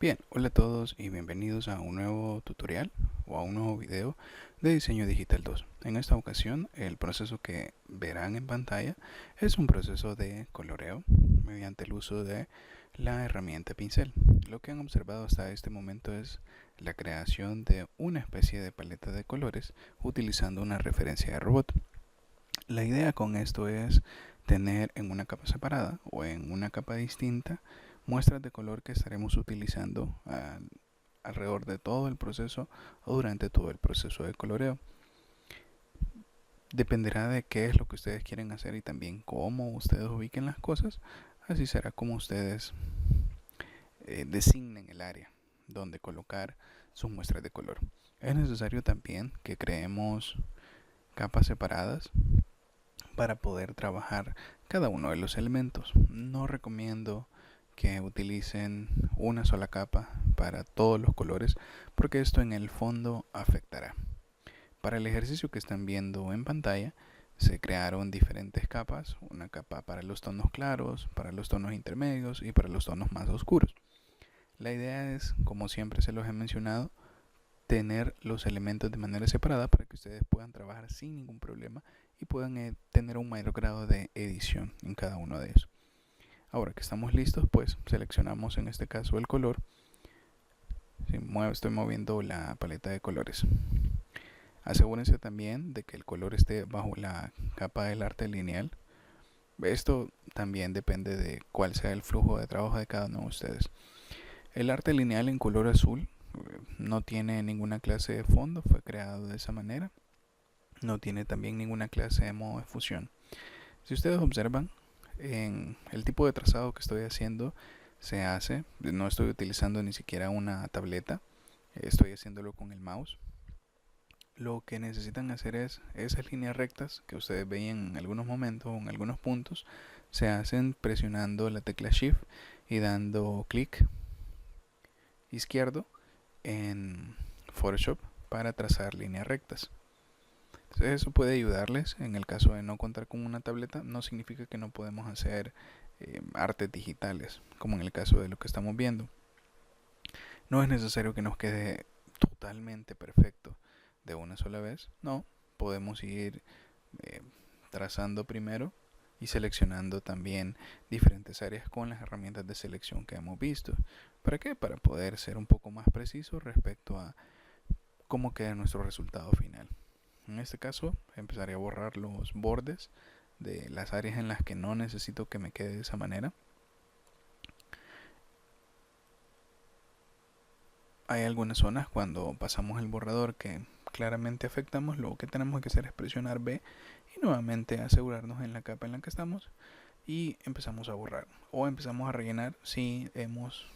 Bien, hola a todos y bienvenidos a un nuevo tutorial o a un nuevo video de Diseño Digital 2. En esta ocasión, el proceso que verán en pantalla es un proceso de coloreo mediante el uso de la herramienta pincel. Lo que han observado hasta este momento es la creación de una especie de paleta de colores utilizando una referencia de robot. La idea con esto es tener en una capa separada o en una capa distinta muestras de color que estaremos utilizando alrededor de todo el proceso o durante todo el proceso de coloreo. Dependerá de qué es lo que ustedes quieren hacer y también cómo ustedes ubiquen las cosas. Así será como ustedes designen el área donde colocar sus muestras de color. Es necesario también que creemos capas separadas para poder trabajar cada uno de los elementos. No recomiendo que utilicen una sola capa para todos los colores porque esto en el fondo afectará. Para el ejercicio que están viendo en pantalla se crearon diferentes capas, una capa para los tonos claros, para los tonos intermedios y para los tonos más oscuros. La idea es, como siempre se los he mencionado, tener los elementos de manera separada para que ustedes puedan trabajar sin ningún problema y puedan tener un mayor grado de edición en cada uno de ellos. Ahora que estamos listos, pues seleccionamos en este caso el color. Estoy moviendo la paleta de colores. Asegúrense también de que el color esté bajo la capa del arte lineal. Esto también depende de cuál sea el flujo de trabajo de cada uno de ustedes. El arte lineal en color azul no tiene ninguna clase de fondo, fue creado de esa manera. No tiene también ninguna clase de modo de fusión. Si ustedes observan, en el tipo de trazado que estoy haciendo se hace, no estoy utilizando ni siquiera una tableta, estoy haciéndolo con el mouse. Lo que necesitan hacer es esas líneas rectas que ustedes veían en algunos momentos o en algunos puntos, se hacen presionando la tecla Shift y dando clic izquierdo en Photoshop para trazar líneas rectas. Entonces eso puede ayudarles en el caso de no contar con una tableta. No significa que no podemos hacer artes digitales, como en el caso de lo que estamos viendo. No es necesario que nos quede totalmente perfecto de una sola vez. No, podemos ir trazando primero y seleccionando también diferentes áreas con las herramientas de selección que hemos visto. ¿Para qué? Para poder ser un poco más preciso respecto a cómo queda nuestro resultado final. En este caso empezaré a borrar los bordes de las áreas en las que no necesito que me quede de esa manera. Hay algunas zonas cuando pasamos el borrador que claramente afectamos. Lo que tenemos que hacer es presionar B y nuevamente asegurarnos en la capa en la que estamos y empezamos a borrar o empezamos a rellenar si hemos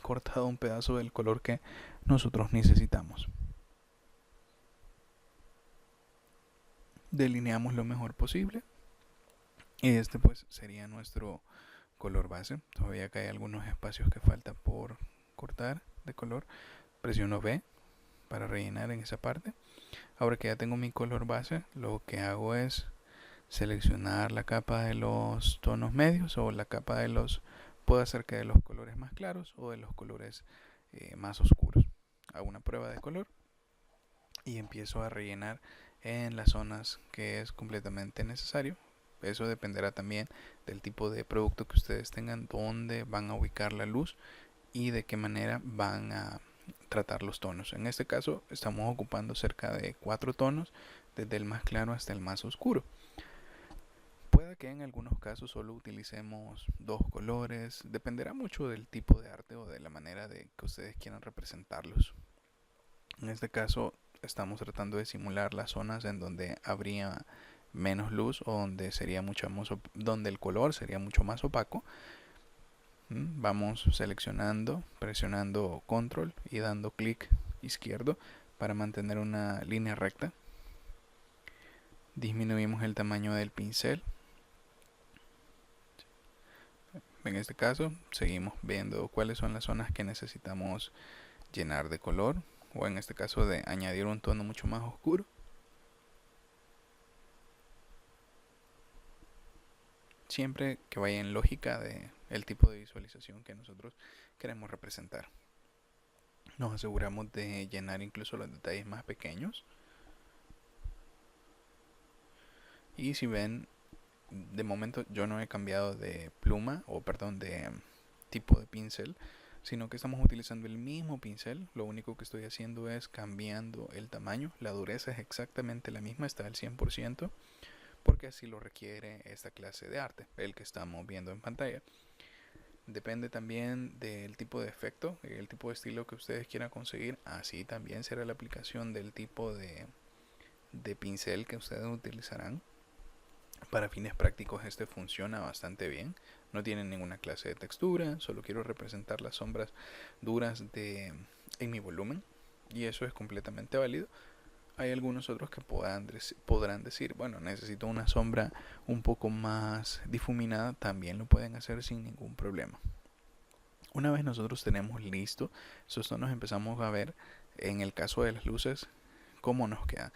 cortado un pedazo del color que nosotros necesitamos. Delineamos lo mejor posible y este pues sería nuestro color base. Todavía que hay algunos espacios que falta por cortar de color, presiono B para rellenar en esa parte. Ahora que ya tengo mi color base, lo que hago es seleccionar la capa de los tonos medios o la capa de los, puedo hacer que de los colores más claros o de los colores más oscuros. Hago una prueba de color y empiezo a rellenar en las zonas que es completamente necesario. Eso dependerá también del tipo de producto que ustedes tengan, dónde van a ubicar la luz y de qué manera van a tratar los tonos. En este caso estamos ocupando cerca de 4 tonos, desde el más claro hasta el más oscuro. Puede que en algunos casos solo utilicemos 2 colores, dependerá mucho del tipo de arte o de la manera de que ustedes quieran representarlos. En este caso estamos tratando de simular las zonas en donde habría menos luz o donde sería donde el color sería mucho más opaco. Vamos seleccionando, presionando control y dando clic izquierdo para mantener una línea recta. Disminuimos el tamaño del pincel. En este caso seguimos viendo cuáles son las zonas que necesitamos llenar de color, o en este caso de añadir un tono mucho más oscuro. Siempre que vaya en lógica de el tipo de visualización que nosotros queremos representar. nos aseguramos de llenar incluso los detalles más pequeños. Y si ven, de momento yo no he cambiado de pluma, o perdón, de tipo de pincel, sino que estamos utilizando el mismo pincel. Lo único que estoy haciendo es cambiando el tamaño. La dureza es exactamente la misma, está al 100%, porque así lo requiere esta clase de arte, el que estamos viendo en pantalla. Depende también del tipo de efecto, el tipo de estilo que ustedes quieran conseguir. Así también será la aplicación del tipo de pincel que ustedes utilizarán. Para fines prácticos este funciona bastante bien. No tiene ninguna clase de textura, solo quiero representar las sombras duras en mi volumen, y eso es completamente válido. Hay algunos otros que podrán decir, bueno, necesito una sombra un poco más difuminada. También lo pueden hacer sin ningún problema. Una vez nosotros tenemos listo esos tonos, empezamos a ver, en el caso de las luces, cómo nos quedan.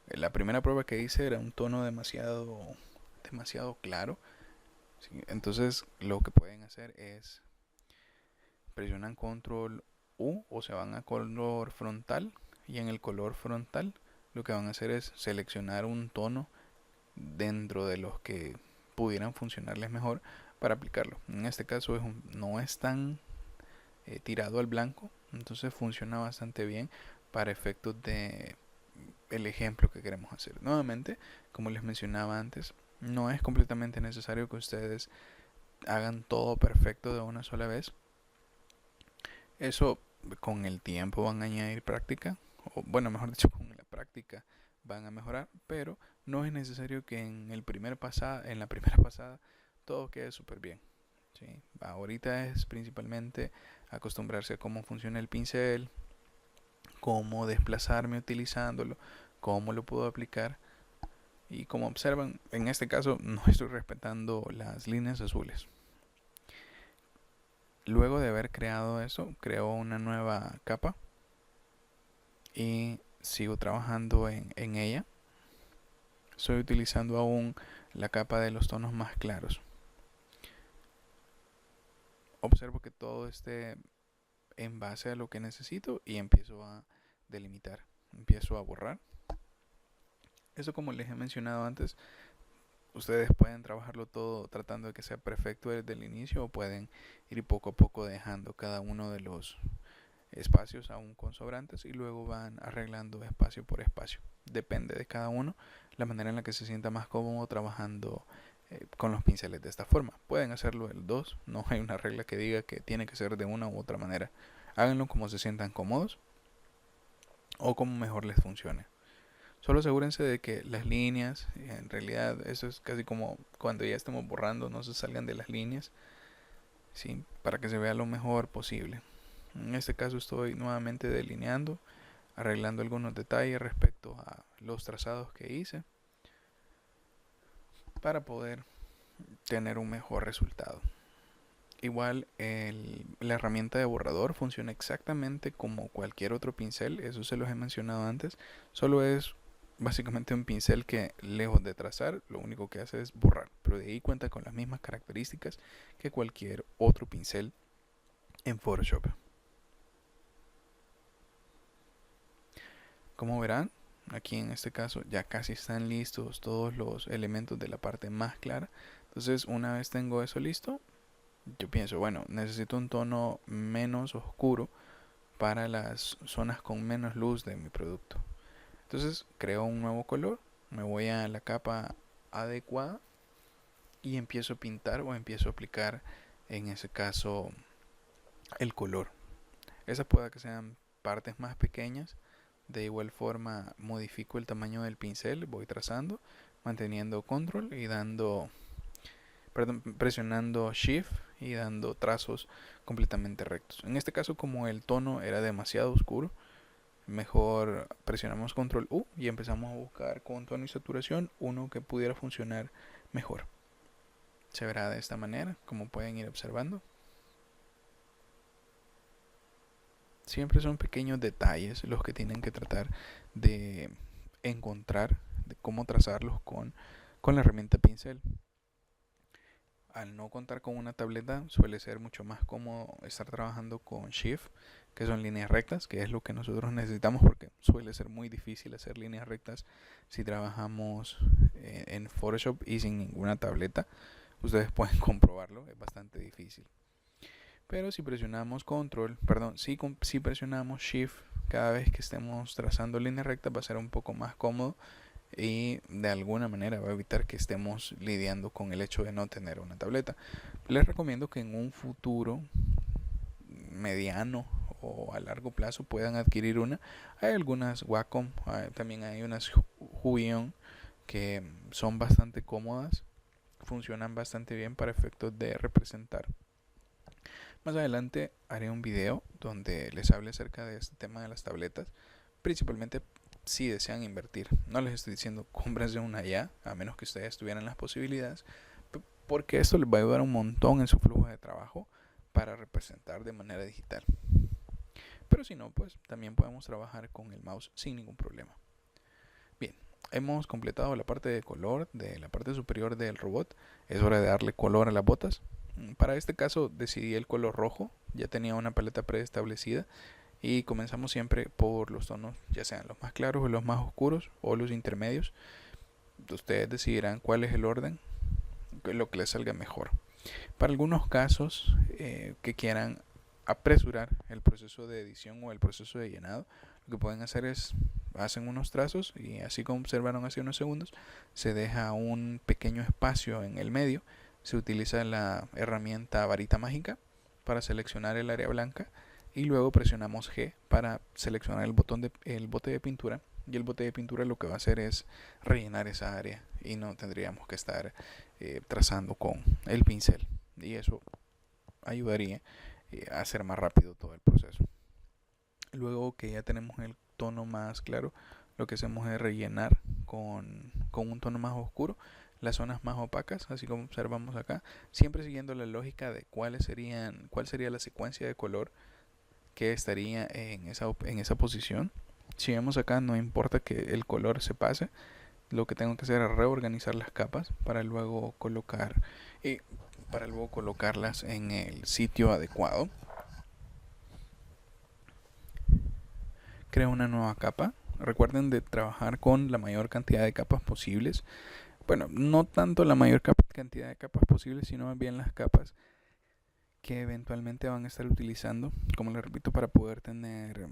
La primera prueba que hice era un tono demasiado claro. ¿Sí? Entonces lo que pueden hacer es presionan control U o se van a color frontal, y en el color frontal lo que van a hacer es seleccionar un tono dentro de los que pudieran funcionarles mejor para aplicarlo. En este caso no es tan tirado al blanco, entonces funciona bastante bien para efectos de el ejemplo que queremos hacer. Nuevamente, como les mencionaba antes, no es completamente necesario que ustedes hagan todo perfecto de una sola vez. Eso con el tiempo van a añadir práctica, o bueno, mejor dicho, con la práctica van a mejorar, pero no es necesario que en la primera pasada todo quede súper bien. ¿Sí? Ahorita es principalmente acostumbrarse a cómo funciona el pincel, cómo desplazarme utilizándolo, cómo lo puedo aplicar. Y como observan, en este caso no estoy respetando las líneas azules. Luego de haber creado eso, creo una nueva capa y sigo trabajando en ella. Estoy utilizando aún la capa de los tonos más claros. Observo que todo esté en base a lo que necesito y empiezo a delimitar, empiezo a borrar. Eso, como les he mencionado antes, ustedes pueden trabajarlo todo tratando de que sea perfecto desde el inicio, o pueden ir poco a poco dejando cada uno de los espacios aún con sobrantes y luego van arreglando espacio por espacio. Depende de cada uno la manera en la que se sienta más cómodo trabajando con los pinceles de esta forma. Pueden hacerlo el 2, no hay una regla que diga que tiene que ser de una u otra manera. Háganlo como se sientan cómodos o como mejor les funcione. Solo asegúrense de que las líneas, en realidad eso es casi como cuando ya estemos borrando, no se salgan de las líneas, ¿sí? Para que se vea lo mejor posible. En este caso estoy nuevamente delineando, arreglando algunos detalles respecto a los trazados que hice para poder tener un mejor resultado. Igual la herramienta de borrador funciona exactamente como cualquier otro pincel, eso se los he mencionado antes, solo es básicamente un pincel que, lejos de trazar, lo único que hace es borrar, pero de ahí cuenta con las mismas características que cualquier otro pincel en Photoshop. Como verán, aquí en este caso ya casi están listos todos los elementos de la parte más clara. Entonces, una vez tengo eso listo, yo pienso, bueno, necesito un tono menos oscuro para las zonas con menos luz de mi producto. Entonces creo un nuevo color, me voy a la capa adecuada y empiezo a pintar, o empiezo a aplicar en ese caso el color. Esas puede que sean partes más pequeñas. De igual forma modifico el tamaño del pincel, voy trazando, manteniendo control y presionando shift y dando trazos completamente rectos. En este caso, como el tono era demasiado oscuro, mejor presionamos control U y empezamos a buscar con tono y saturación uno que pudiera funcionar mejor. Se verá de esta manera, como pueden ir observando. Siempre son pequeños detalles los que tienen que tratar de encontrar, de cómo trazarlos con la herramienta pincel. Al no contar con una tableta, suele ser mucho más cómodo estar trabajando con Shift, que son líneas rectas, que es lo que nosotros necesitamos porque suele ser muy difícil hacer líneas rectas si trabajamos en Photoshop y sin ninguna tableta. Ustedes pueden comprobarlo, es bastante difícil. Pero si presionamos si presionamos Shift cada vez que estemos trazando líneas rectas, va a ser un poco más cómodo y de alguna manera va a evitar que estemos lidiando con el hecho de no tener una tableta. Les recomiendo que en un futuro mediano o a largo plazo puedan adquirir una. Hay algunas Wacom, también hay unas Huion que son bastante cómodas, funcionan bastante bien para efectos de representar. Más adelante haré un video donde les hable acerca de este tema de las tabletas, principalmente si desean invertir. No les estoy diciendo cómprense una ya, a menos que ustedes tuvieran las posibilidades, porque esto les va a ayudar un montón en su flujo de trabajo para representar de manera digital. Pero si no, pues también podemos trabajar con el mouse sin ningún problema. Bien, hemos completado la parte de color de la parte superior del robot. Es hora de darle color a las botas. Para este caso decidí el color rojo, ya tenía una paleta preestablecida y comenzamos siempre por los tonos, ya sean los más claros o los más oscuros o los intermedios. Ustedes decidirán cuál es el orden, lo que les salga mejor. Para algunos casos que quieran apresurar el proceso de edición o el proceso de llenado, lo que pueden hacer es hacen unos trazos y así como observaron hace unos segundos, se deja un pequeño espacio en el medio. Se utiliza la herramienta varita mágica para seleccionar el área blanca y luego presionamos G para seleccionar el bote de pintura, y el bote de pintura lo que va a hacer es rellenar esa área y no tendríamos que estar trazando con el pincel, y eso ayudaría a hacer más rápido todo el proceso. Luego que ya tenemos el tono más claro, lo que hacemos es rellenar con un tono más oscuro las zonas más opacas, así como observamos acá, siempre siguiendo la lógica de cuál sería la secuencia de color que estaría en esa posición. Si vemos acá, no importa que el color se pase, lo que tengo que hacer es reorganizar las capas para luego colocarlas en el sitio adecuado. Creo una nueva capa. Recuerden de trabajar con la mayor cantidad de capas posibles. Bueno, no tanto la mayor cantidad de capas posibles, sino más bien las capas que eventualmente van a estar utilizando, como les repito, para poder tener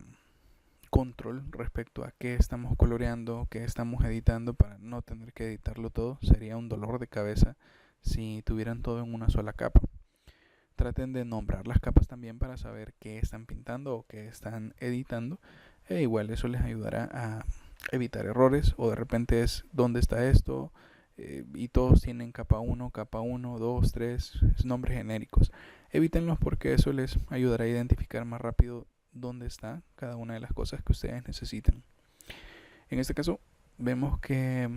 control respecto a qué estamos coloreando, qué estamos editando, para no tener que editarlo todo. Sería un dolor de cabeza si tuvieran todo en una sola capa. Traten de nombrar las capas también para saber qué están pintando o qué están editando, e igual eso les ayudará a evitar errores, o de repente es dónde está esto, y todos tienen capa 1, capa 1, 2, 3, nombres genéricos. Evítenlos porque eso les ayudará a identificar más rápido dónde está cada una de las cosas que ustedes necesitan. En este caso vemos que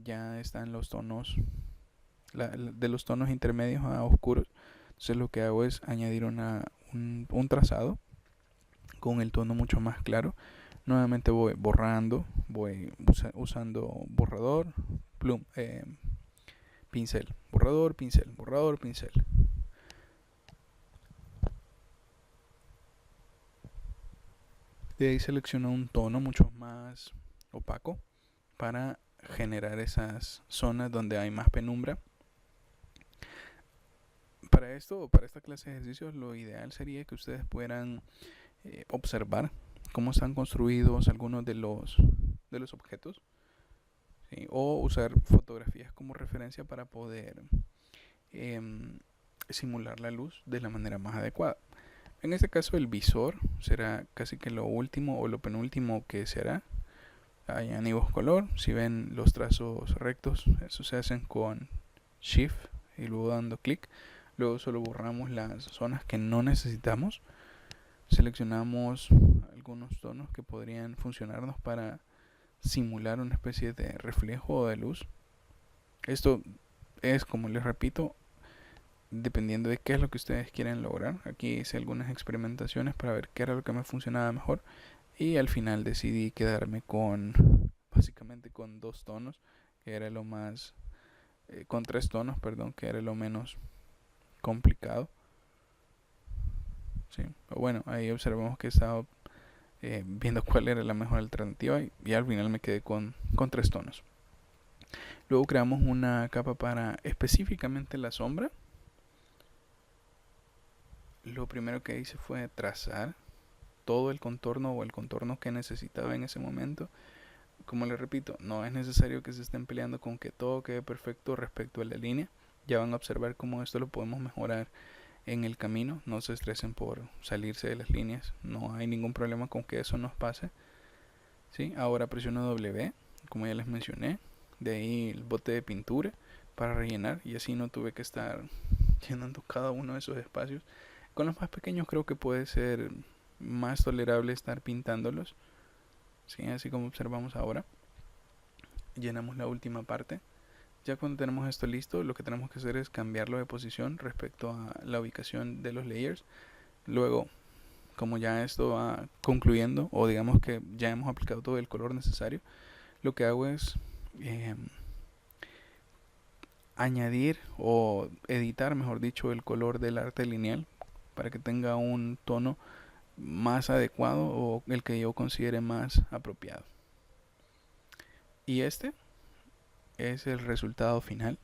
ya están los tonos, de los tonos intermedios a oscuros. Entonces lo que hago es añadir un trazado con el tono mucho más claro. Nuevamente voy borrando, voy usando borrador, pincel, borrador, pincel, borrador, pincel. De ahí selecciono un tono mucho más opaco para generar esas zonas donde hay más penumbra. Para esto, para esta clase de ejercicios, lo ideal sería que ustedes puedan observar cómo están construidos algunos de los objetos, ¿sí? O usar fotografías como referencia para poder simular la luz de la manera más adecuada. En este caso el visor será casi que lo último o lo penúltimo que se hará. Añadimos color. Si ven los trazos rectos, eso se hacen con Shift y luego dando clic. Luego solo borramos las zonas que no necesitamos. Seleccionamos algunos tonos que podrían funcionarnos para simular una especie de reflejo de luz. Esto es, como les repito, dependiendo de qué es lo que ustedes quieren lograr. Aquí hice algunas experimentaciones para ver qué era lo que me funcionaba mejor, y al final decidí quedarme básicamente con dos tonos, que era lo más con tres tonos, perdón, que era lo menos complicado. ¿sí? Bueno, ahí observamos que estaba viendo cuál era la mejor alternativa y al final me quedé con 3 tonos. Luego creamos una capa para específicamente la sombra. Lo primero que hice fue trazar todo el contorno o el contorno que necesitaba en ese momento. Como les repito, no es necesario que se estén peleando con que todo quede perfecto respecto a la línea. Ya van a observar cómo esto lo podemos mejorar en el camino. No se estresen por salirse de las líneas, no hay ningún problema con que eso nos pase. ¿Sí? Ahora presiono W, como ya les mencioné, de ahí el bote de pintura para rellenar, y así no tuve que estar llenando cada uno de esos espacios. Con los más pequeños creo que puede ser más tolerable estar pintándolos, ¿sí? Así como observamos ahora. Llenamos la última parte. Ya cuando tenemos esto listo, lo que tenemos que hacer es cambiarlo de posición respecto a la ubicación de los layers. Luego, como ya esto va concluyendo, o digamos que ya hemos aplicado todo el color necesario, lo que hago es añadir o editar, mejor dicho, el color del arte lineal para que tenga un tono más adecuado o el que yo considere más apropiado. Y este es el resultado final.